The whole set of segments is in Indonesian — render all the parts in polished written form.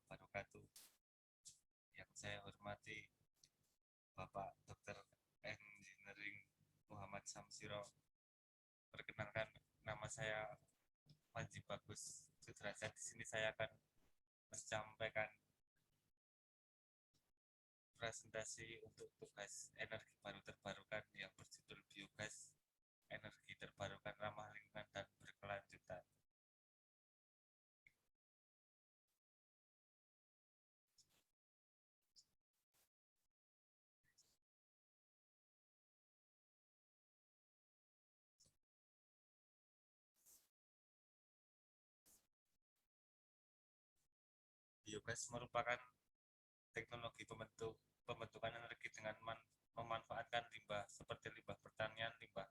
wabarakatuh. Yang saya hormati Bapak Dr. Engineering Muhammad Samsiro. Perkenalkan, nama saya Panji Bagus Sudrajat. Di sini saya akan menyampaikan presentasi untuk tugas energi baru terbarukan yang berjudul Biogas, Energi Terbarukan Ramah Lingkungan dan Berkelanjutan. Biogas merupakan teknologi pembentukan energi dengan memanfaatkan limbah seperti limbah pertanian, limbah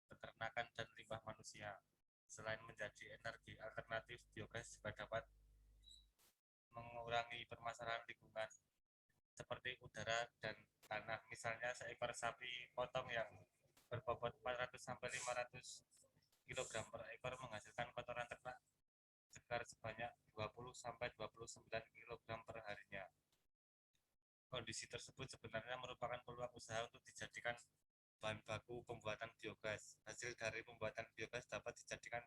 peternakan, dan limbah manusia. Selain menjadi energi alternatif, biogas juga dapat mengurangi permasalahan lingkungan seperti udara dan tanah. Misalnya seekor sapi potong yang berbobot 400 sampai 500 kg per ekor menghasilkan kotoran ternak sekitar sebanyak 20 sampai 29 kg per harinya. Kondisi tersebut sebenarnya merupakan peluang usaha untuk dijadikan bahan baku pembuatan biogas. Hasil dari pembuatan biogas dapat dijadikan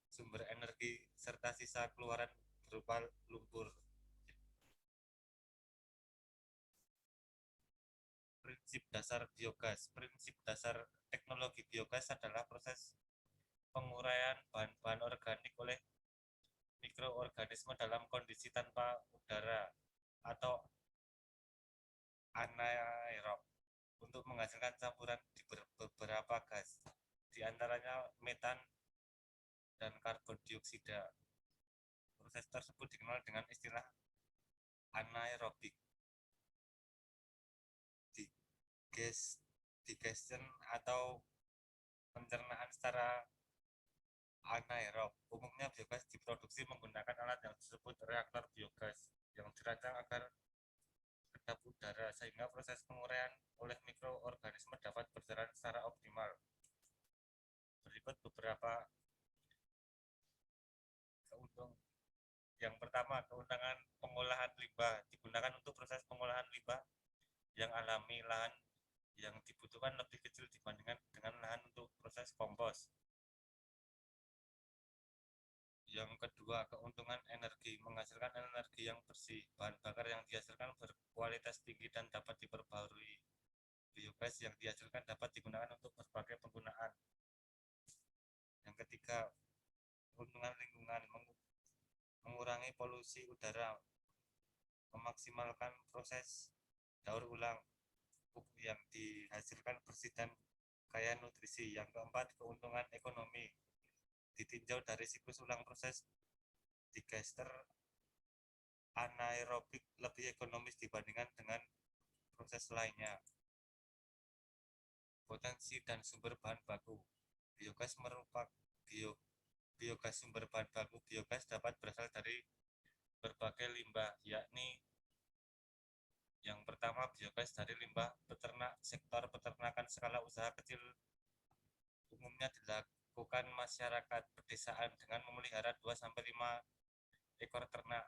sumber energi serta sisa keluaran berupa lumpur. Prinsip dasar biogas. Prinsip dasar teknologi biogas adalah proses penguraian bahan-bahan organik oleh mikroorganisme dalam kondisi tanpa udara atau anaerob untuk menghasilkan campuran di beberapa gas, di antaranya metan dan karbon dioksida. Proses tersebut dikenal dengan istilah anaerobik digestion atau pencernaan secara anaerob. Umumnya biogas diproduksi menggunakan alat yang disebut reaktor biogas yang dirancang agar kedap udara sehingga proses penguraian oleh mikroorganisme dapat berjalan secara optimal. Berikut beberapa keuntungan. Yang pertama, keuntungan pengolahan limbah. Digunakan untuk proses pengolahan limbah yang alami. Lahan yang dibutuhkan lebih kecil dibandingkan dengan lahan untuk proses kompos. Yang kedua, keuntungan energi. Menghasilkan energi yang bersih. Bahan bakar yang dihasilkan berkualitas tinggi dan dapat diperbarui. Biogas yang dihasilkan dapat digunakan untuk berbagai penggunaan. Yang ketiga, keuntungan lingkungan. Mengurangi polusi udara. Memaksimalkan proses daur ulang pupuk yang dihasilkan bersih dan kaya nutrisi. Yang keempat, keuntungan ekonomi. Ditinjau dari siklus ulang proses digester anaerobik lebih ekonomis dibandingkan dengan proses lainnya. Potensi dan sumber bahan baku. Biogas merupakan biogas sumber bahan baku biogas dapat berasal dari berbagai limbah, yakni yang pertama biogas dari limbah peternak. Sektor peternakan skala usaha kecil umumnya dilakukan masyarakat pedesaan dengan memelihara 2-5 ekor ternak.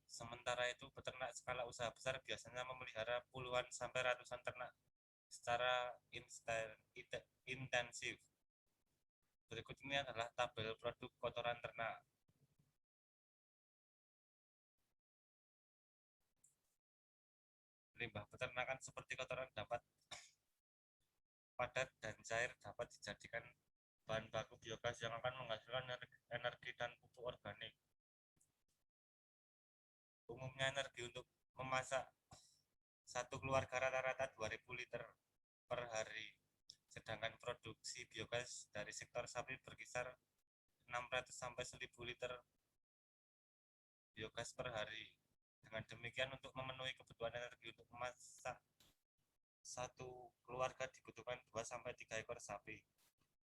Sementara itu peternak skala usaha besar biasanya memelihara puluhan sampai ratusan ternak secara intensif. Berikut ini adalah tabel produk kotoran ternak. Limbah peternakan seperti kotoran dapat padat dan cair dapat dijadikan bahan baku biogas yang akan menghasilkan energi dan pupuk organik. Umumnya energi untuk memasak satu keluarga rata-rata 2000 liter per hari, sedangkan produksi biogas dari sektor sapi berkisar 600 sampai 1000 liter biogas per hari. Dengan demikian, untuk memenuhi kebutuhan energi untuk memasak satu keluarga dibutuhkan 2-3 ekor sapi.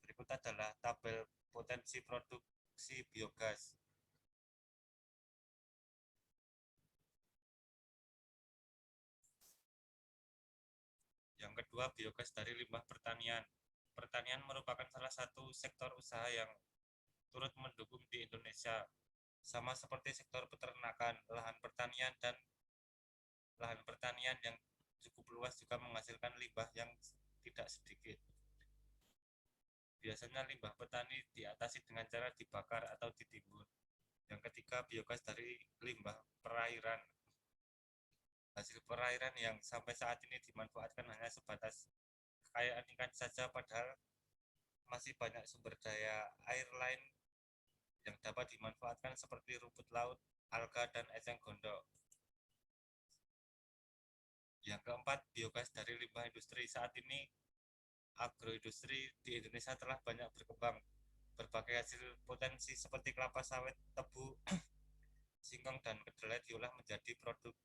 Berikut adalah tabel potensi produksi biogas. Yang kedua, biogas dari limbah pertanian. Pertanian merupakan salah satu sektor usaha yang turut mendukung di Indonesia. Sama seperti sektor peternakan, lahan pertanian yang cukup luas juga menghasilkan limbah yang tidak sedikit. Biasanya limbah petani diatasi dengan cara dibakar atau ditimbun. Yang ketiga, biogas dari limbah perairan. Hasil perairan yang sampai saat ini dimanfaatkan hanya sebatas kekayaan ikan saja, padahal masih banyak sumber daya air lain yang dapat dimanfaatkan seperti rumput laut, alga, dan eceng gondok. Yang keempat, biogas dari limbah industri. Saat ini agroindustri di Indonesia telah banyak berkembang. Berbagai hasil potensi seperti kelapa sawit, tebu, singkong, dan kedelai diolah menjadi produk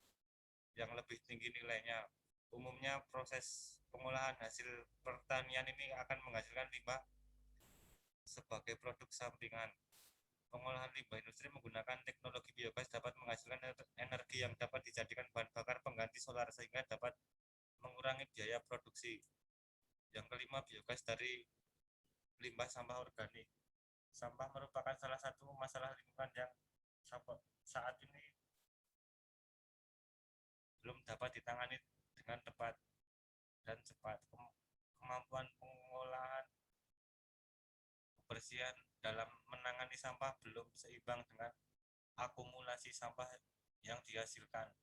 yang lebih tinggi nilainya. Umumnya proses pengolahan hasil pertanian ini akan menghasilkan limbah sebagai produk sampingan. Pengolahan limbah industri menggunakan teknologi biogas dapat menghasilkan energi yang dapat dijadikan bahan bakar pengganti solar sehingga dapat mengurangi biaya produksi. Yang kelima, biogas dari limbah sampah organik. Sampah merupakan salah satu masalah lingkungan yang saat ini belum dapat ditangani dengan tepat dan cepat. Kemampuan pengolahan kebersihan dalam menangani sampah belum seimbang dengan akumulasi sampah yang dihasilkan.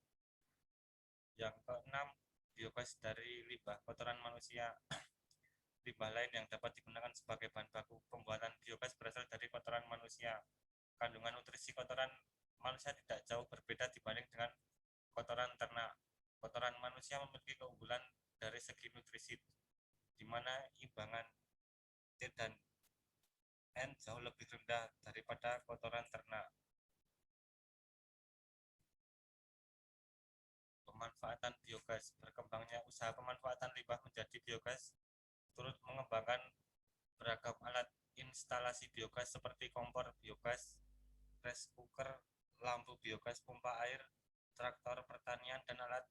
Yang keenam, biogas dari limbah kotoran manusia. Limbah lain yang dapat digunakan sebagai bahan baku pembuatan biogas berasal dari kotoran manusia. Kandungan nutrisi kotoran manusia tidak jauh berbeda dibanding dengan kotoran ternak. Kotoran manusia memiliki keunggulan dari segi nutrisi, di mana imbangan T dan N jauh lebih rendah daripada kotoran ternak. Pemanfaatan biogas. Berkembangnya usaha pemanfaatan limbah menjadi biogas turut mengembangkan beragam alat instalasi biogas seperti kompor biogas, rice cooker, lampu biogas, pompa air, traktor pertanian, dan alat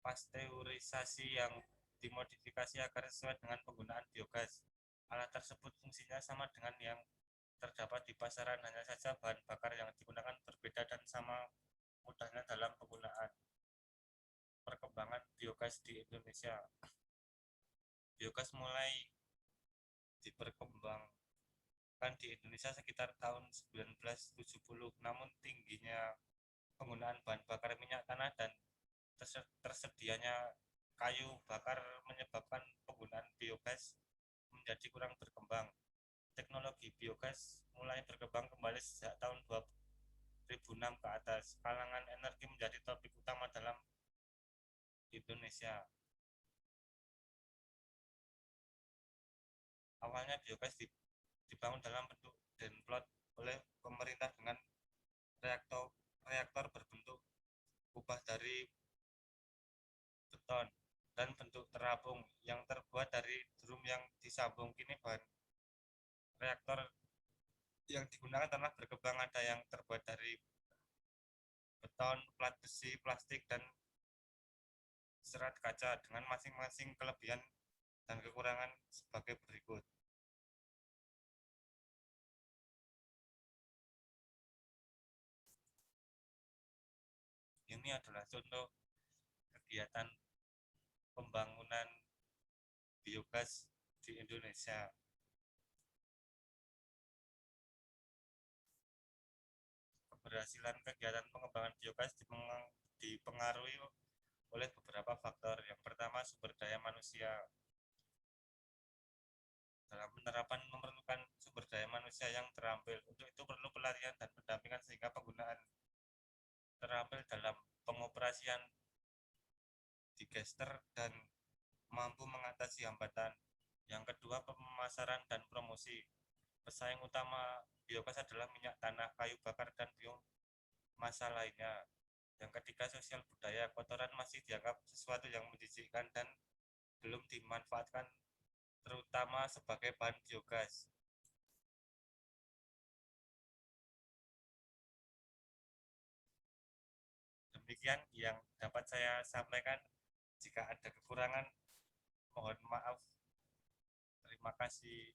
pasteurisasi yang dimodifikasi agar sesuai dengan penggunaan biogas. Alat tersebut fungsinya sama dengan yang terdapat di pasaran, hanya saja bahan bakar yang digunakan berbeda dan sama mudahnya dalam penggunaan. Perkembangan biogas di Indonesia. Biogas mulai diperkembangkan di Indonesia sekitar tahun 1970, namun tingginya penggunaan bahan bakar minyak tanah dan tersedianya kayu bakar menyebabkan penggunaan biogas menjadi kurang berkembang. Teknologi biogas mulai berkembang kembali sejak tahun 2006 ke atas. Kalangan energi menjadi topik utama dalam Indonesia. Awalnya biogas dibangun dalam bentuk demplot oleh pemerintah dengan reaktor berbentuk kubah dari beton dan bentuk terapung yang terbuat dari drum yang disambung. Kini bahan reaktor yang digunakan telah berkembang, ada yang terbuat dari beton, plat besi, plastik, dan serat kaca dengan masing-masing kelebihan dan kekurangan sebagai berikut. Ini adalah contoh kegiatan pembangunan biogas di Indonesia. Keberhasilan kegiatan pengembangan biogas dipengaruhi oleh beberapa faktor. Yang pertama, sumber daya manusia. Dalam penerapan memerlukan sumber daya manusia yang terampil. Untuk itu perlu pelatihan dan pendampingan sehingga penggunaan terampil dalam pengoperasian digester dan mampu mengatasi hambatan. Yang kedua, pemasaran dan promosi. Pesaing utama biogas adalah minyak tanah, kayu bakar, dan biomasa lainnya. Yang ketiga, sosial budaya. Kotoran masih dianggap sesuatu yang menjijikkan dan belum dimanfaatkan, terutama sebagai bahan biogas. Demikian yang dapat saya sampaikan. Jika ada kekurangan, mohon maaf. Terima kasih.